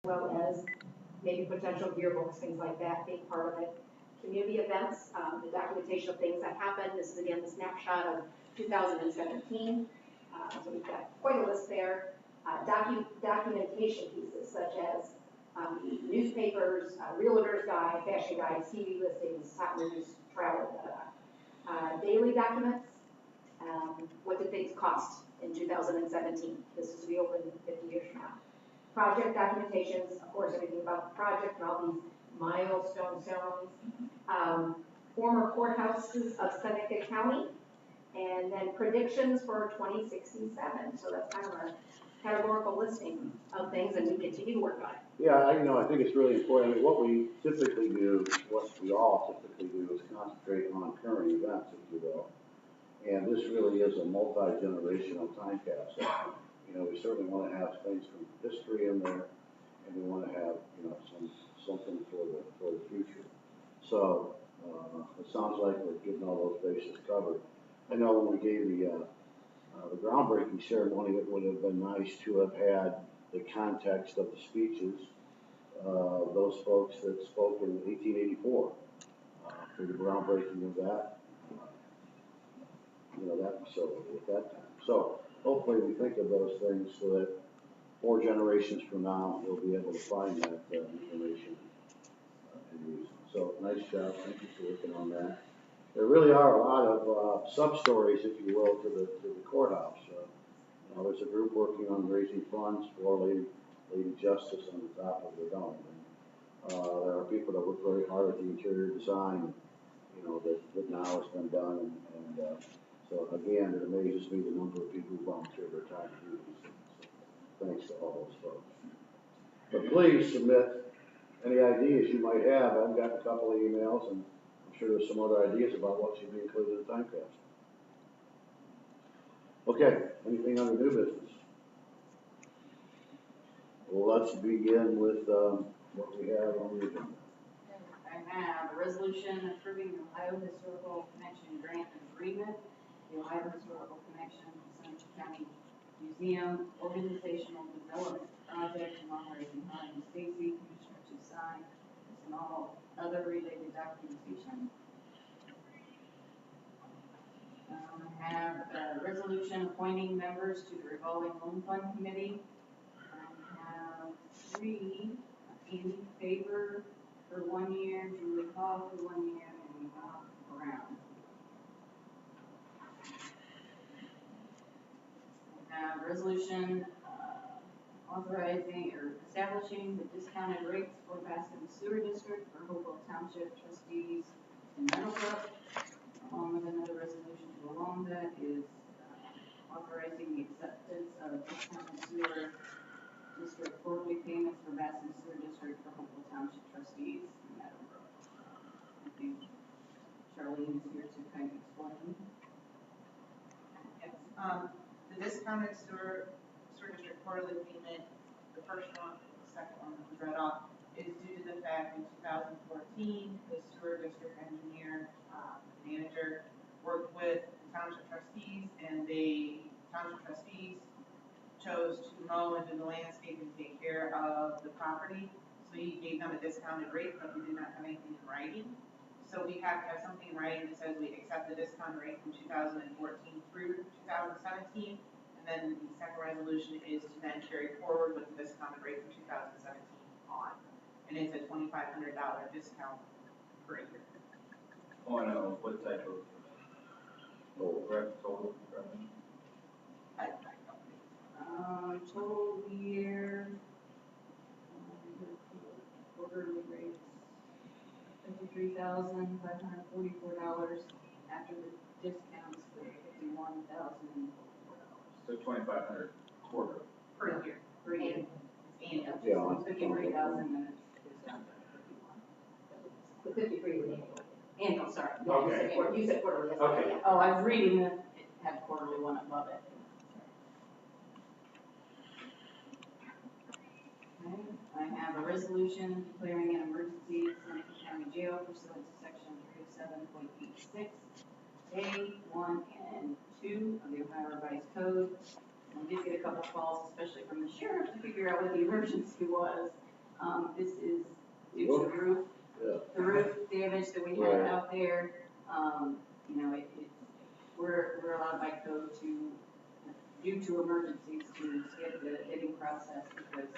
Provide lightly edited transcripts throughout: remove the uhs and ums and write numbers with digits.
well as maybe potential yearbooks, things like that, being part of it. Community events, the documentation of things that happened. This is again the snapshot of 2017. So we've got quite a list there. Documentation pieces such as newspapers, realtor's guide, fashion guides, TV listings, top news, travel, daily documents. What did things cost in 2017? This is to be open 50 years from now. Project documentations, of course, everything about the project and all these milestone ceremonies. Former courthouses of Seneca County, and then predictions for 2067. So that's kind of our categorical listing of things, and we continue to work on it. Yeah, I think it's really important. I mean, what we typically do, what we all typically do, is concentrate on current events, if you will. And this really is a multi-generational time capsule. We certainly want to have things from history in there, and we want to have, something for the future. So it sounds like we're getting all those bases covered. I know when we gave the groundbreaking ceremony, it would have been nice to have had the context of the speeches of those folks that spoke in 1884 for the groundbreaking of that, that facility at that time. So hopefully we think of those things so that 4 generations from now we'll be able to find that information and use it. So nice job. Thank you for working on that. There really are a lot of sub-stories, if you will, to the courthouse. There's a group working on raising funds for Lady Justice on the top of the dome. And, there are people that work very hard at the interior design, that now has been done. And so again, it amazes me the number of people who volunteer their time to do these things. So thanks to all those folks. But please submit any ideas you might have. I've got a couple of emails, and I'm sure there's some other ideas about what should be included in the time capsule. Okay, anything under new business? Well, let's begin with what we have on the agenda. I have a resolution approving the Ohio Historical Connection Grant Agreement, the Ohio Historical Connection Seneca County Museum Organizational Development Project, and authorizing Holly Stacy, Commissioner, to sign and all other related documentation. I have a resolution appointing members to the revolving loan fund committee. I have 3: Andy Faber for 1 year, Julie Hall for 1 year, and Bob Brown. I have a resolution authorizing or establishing the discounted rates for Bascom Sewer District for Hopewell Township trustees in Meadowbrook. Along with another resolution to go along that is authorizing the acceptance of discounted sewer district quarterly payments for Bascom Sewer District for Hopewell Township trustees in Meadowbrook. I think Charlene is here to kind of explain. Yes. The discounted sewer district quarterly payment, the first one, the second one that was read off, is due to the fact in 2014 the sewer district engineer manager worked with the township trustees, and the township trustees chose to mow and do the landscape and take care of the property. So he gave them a discounted rate, but we did not have anything in writing. So we have to have something in writing that says we accept the discount rate from 2014 through 2017. And then the second resolution is to then carry forward with the discounted rate from 2017 on. And it's a $2,500 discount per year. Oh, I know. What type of total revenue? I don't know. Total year, quarterly rates, $53,544. After the discounts, $51,044. So $2,500 quarter. Per year. Per year. Annual. Yeah. It's 53,000 and it's discounted at 51. The 53 would annual, sorry. Yeah, Okay. You said quarterly. Yes, Okay. yeah. Oh, I was reading that it had quarterly one above it. Okay. I have a resolution declaring an emergency at Seneca County Jail pursuant to section 307.86 A1 and 2 of the Ohio Revised Code. I did get a couple calls, especially from the sheriff, to figure out what the emergency was. This is due to the roof, Yeah. the roof damage that we had out there. You know, we're allowed by code to, due to emergencies, to skip the bidding process because,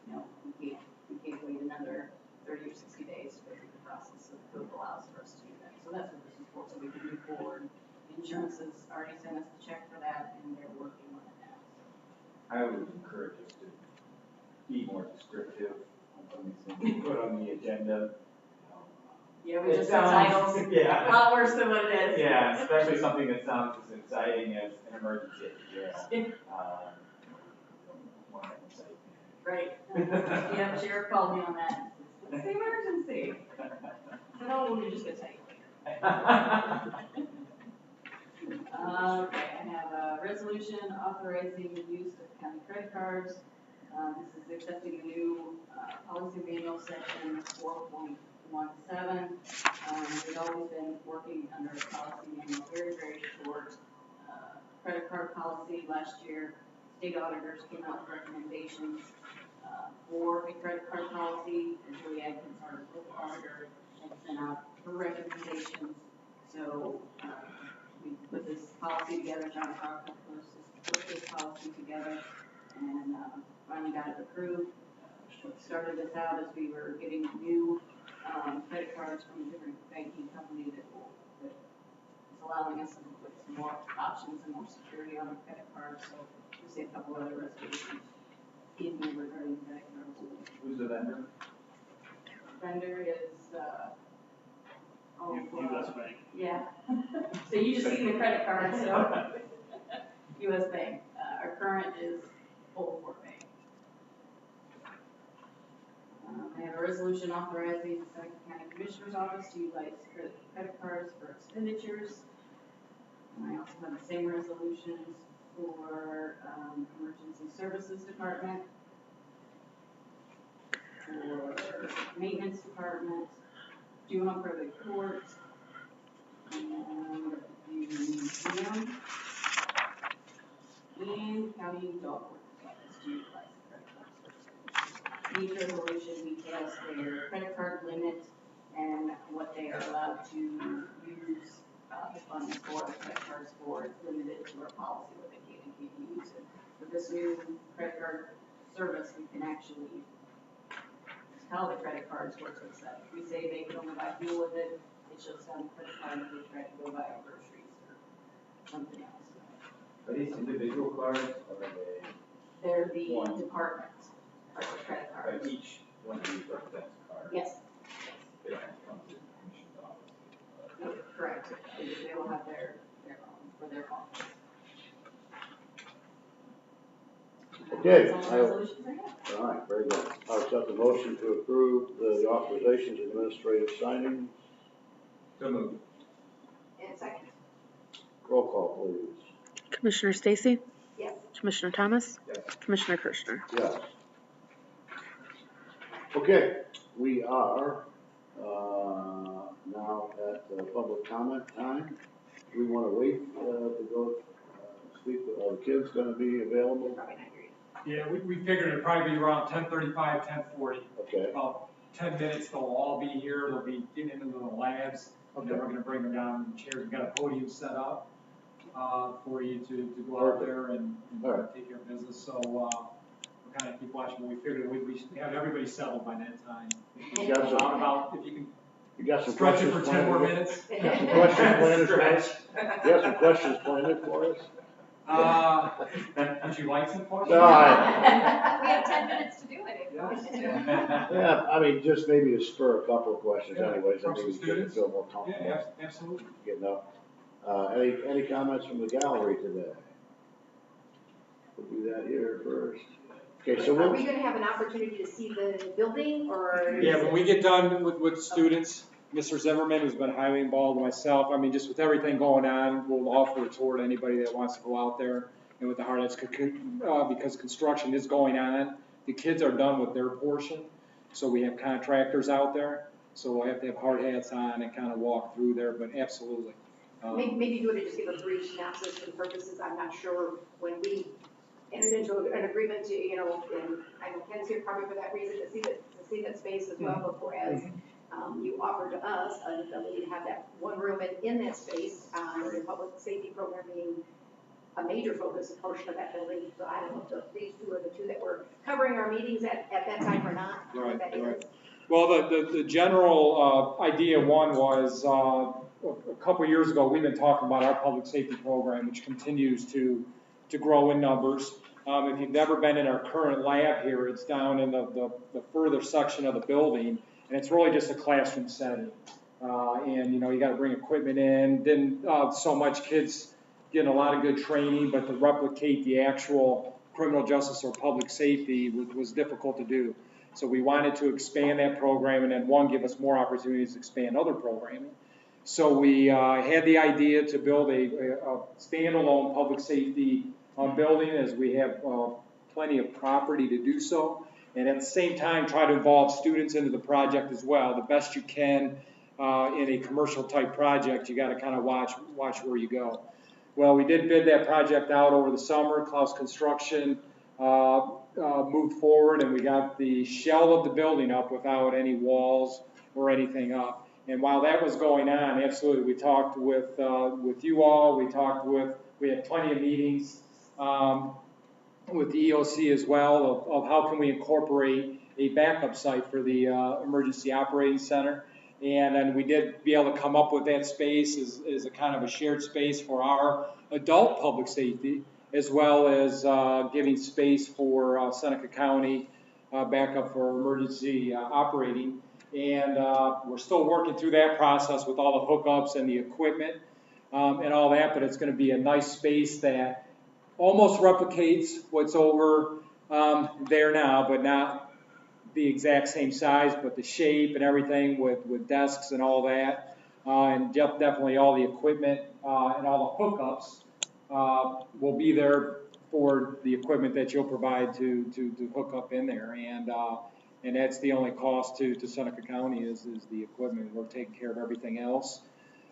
you know, we can't wait another 30 or 60 days to go through the process, so the code allows for us to do that. So that's what this is for, so we can move forward. Insurance has already sent us the check for that, and they're working on it now. I would encourage us to be more descriptive on some of these things we put on the agenda. Yeah, we It just got sounds- titles, a Yeah. lot worse than what it is. Yeah, especially something that sounds as exciting as an emergency at the jail. Don't want that exciting. Right. Yeah, Sheriff called me on that. It's the emergency. I said, oh, we're just gonna tell you later. Okay, I have a resolution authorizing the use of county credit cards. This is accepting a new, policy manual section 4.17. We've always been working under a policy manual, very, very short, credit card policy. Last year, state auditors came out with recommendations, for a credit card policy, and Julie Adkins, our local auditor, had sent out her recommendations. So, we put this policy together, John Crockett put this policy together, and finally got it approved. What started this out as we were getting new credit cards from a different banking company that is allowing us to put some more options and more security on our credit cards. So we see a couple other resolutions in here regarding credit cards. Who's the vendor? Vendor is US Bank. Yeah. So you just see the credit card, so US Bank. Our current is Old Fort Bank. I have a resolution authorizing the Seneca County Commissioner's Office to utilize credit cards for expenditures. And I also have the same resolutions for Emergency Services Department, for Maintenance Department, Juvenile Probate Court, and the museum, and County Dog Warden's Office to utilize the credit card services. Each resolution details their credit card limit and what they are allowed to use the funds for, the credit cards for. It's limited to our policy, what they can and can't use. And with this new credit card service, we can actually tell the credit cards what to accept. If we say they can only buy fuel with it, it shuts down the credit card if they try to go buy groceries or something else. Are these individual cards or are They're the One. departments, are the credit they, cards. each one of these represents a card? Yes, They don't have to come to the commission's office. no, correct. They will have their own for their office. Okay, That's all the resolutions I have. All right, very good. I'll accept the motion to approve the authorizations and administrative signings. So moved. And second, Roll call, please. Commissioner Stacy? yes. Commissioner Thomas? Yes. Commissioner Kirschner? Yes. Okay, we are now at public comment time. We want to wait to go speak. Are the kids going to be available? Probably not hear you. Yeah, we figured it'd probably be around 10:35, 10:40. Okay. About 10 minutes, they'll all be here, they'll be getting into the labs, and then we're gonna bring them down in chairs. We've got a podium set up, for you to go out there and All right. take care of business. So, we'll kind of keep watching, but we figured we should have everybody settled by that time. You got some, About, if you can you got some stretch it questions for 10 more planned? minutes. You got some questions planned for us? You got some questions planned for us? Would you like some questions? No, We have 10 minutes to do it if you want us to. Yeah, I mean, just maybe to spur a couple of questions Yeah, anyways, from I some think we can students. feel more Yeah, comfortable absolutely. getting up. Any comments from the gallery today? We'll do that here first. Okay, so Are we'll, we gonna have an opportunity to see the building, or? Yeah, when we get done with students, Mr. Zimmerman, who's been highly involved, myself, I mean, just with everything going on, we'll offer a tour to anybody that wants to go out there. And with the hard hats, because construction is going on, the kids are done with their portion, so we have contractors out there. So we'll have to have hard hats on and kind of walk through there, but absolutely. Maybe you would just give a brief synopsis for the purposes, I'm not sure, when we entered into an agreement to, and I know Ken's here probably for that reason, to see occupancy of that space as well, but whereas you offered to us an ability to have that one room in that space, the public safety program being a major focus, a portion of that building. So I don't know if these two are the two that were covering our meetings at that time or not. Right, That is. right. Well, the general idea one was, a couple years ago, we've been talking about our public safety program, which continues to grow in numbers. If you've never been in our current lab here, it's down in the further section of the building, and it's really just a classroom setting. And, you know, you got to bring equipment in. Didn't so much kids getting a lot of good training, but to replicate the actual criminal justice or public safety was difficult to do. So we wanted to expand that program and then one, give us more opportunities to expand other programming. So we had the idea to build a standalone public safety building, as we have plenty of property to do so. And at the same time, try to involve students into the project as well. The best you can in a commercial type project, you got to kind of watch where you go. Well, we did bid that project out over the summer. Klaus Construction moved forward, and we got the shell of the building up without any walls or anything up. And while that was going on, absolutely, we talked with you all. We had plenty of meetings with the EOC as well of how can we incorporate a backup site for the Emergency Operating Center. And then we did be able to come up with that space as a kind of a shared space for our adult public safety, as well as giving space for Seneca County backup for emergency operating. And we're still working through that process with all the hookups and the equipment and all that, but it's going to be a nice space that almost replicates what's over there now, but not the exact same size, but the shape and everything with desks and all that, and definitely all the equipment and all the hookups will be there for the equipment that you'll provide to hook up in there, and that's the only cost to Seneca County is the equipment. We're taking care of everything else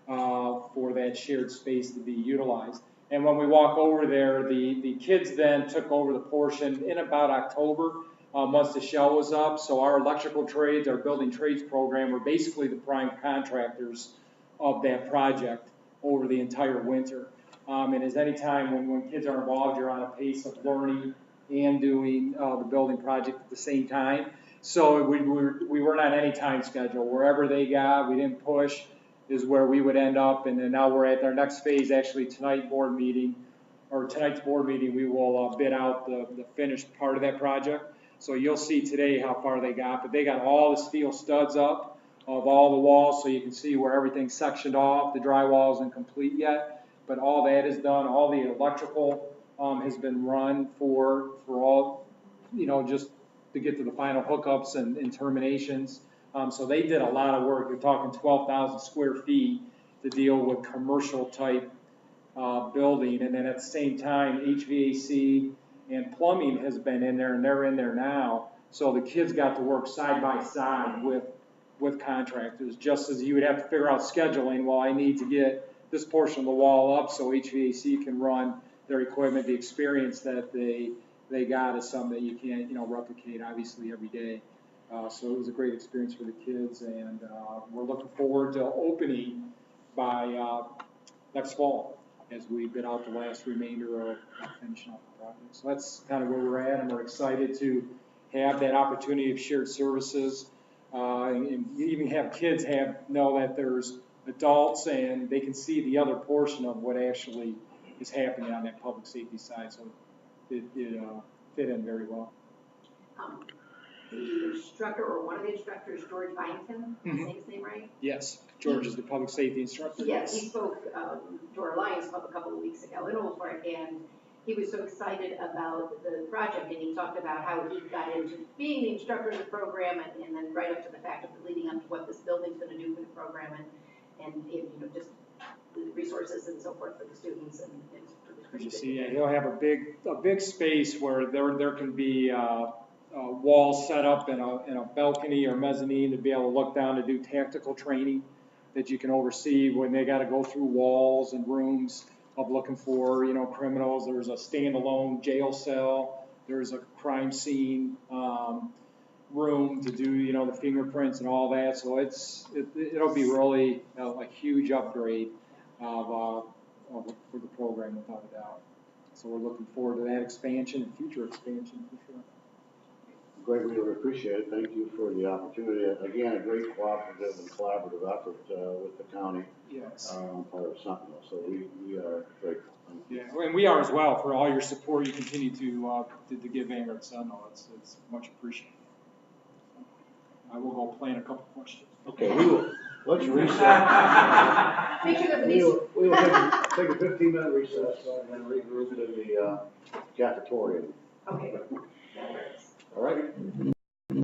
for that shared space to be utilized. And when we walk over there, the kids then took over the portion in about October. Once the shell was up, so our electrical trades, our building trades program were basically the prime contractors of that project over the entire winter. And as any time when kids are involved, you're on a pace of learning and doing the building project at the same time. So we weren't on any time schedule. Wherever they got, we didn't push, is where we would end up. And then now we're at our next phase, actually tonight's board meeting, we will bid out the finished part of that project. So you'll see today how far they got, but they got all the steel studs up of all the walls, so you can see where everything's sectioned off. The drywall isn't complete yet, but all that is done. All the electrical has been run for all, you know, just to get to the final hookups and terminations. So they did a lot of work. You're talking 12,000 square feet to deal with commercial type building, and then at the same time, HVAC and plumbing has been in there, and they're in there now. So the kids got to work side by side with contractors, just as you would have to figure out scheduling. Well, I need to get this portion of the wall up so HVAC can run their equipment. The experience that they got is something that you can't, you know, replicate obviously every day. So it was a great experience for the kids, and we're looking forward to opening by next fall, as we bid out the last remainder of finishing up the project. So that's kind of where we're at, and we're excited to have that opportunity of shared services, and even have kids know that there's adults and they can see the other portion of what actually is happening on that public safety side. So it fit in very well. The instructor, or one of the instructors, George Byington, I think his name right? Yes, George is the public safety instructor. Yes, he spoke to our Lions Club a couple of weeks ago in Old Park, and he was so excited about the project, and he talked about how he got into being the instructor of the program, and then right up to the fact of leading up to what this building's going to do for the program, and you know, just the resources and so forth for the students, and As you see, he'll have a big space where there can be walls set up in a balcony or mezzanine to be able to look down to do tactical training that you can oversee when they got to go through walls and rooms of looking for, you know, criminals. There's a standalone jail cell. There's a crime scene room to do, you know, the fingerprints and all that, so it'll be really a huge upgrade for the program without a doubt. So we're looking forward to that expansion and future expansion for sure. Great, we would appreciate it. Thank you for the opportunity. Again, a great cooperative and collaborative effort with the county, Yes. part of Sentinel, so we are grateful. Thank you. Yeah, and we are as well for all your support you continue to give Vanguard Sentinel. It's much appreciated. I will go plan a couple questions. Okay, let's reset. Make sure that these, We will take a 15-minute recess and regroup in the cafeteria. okay, that works. All right?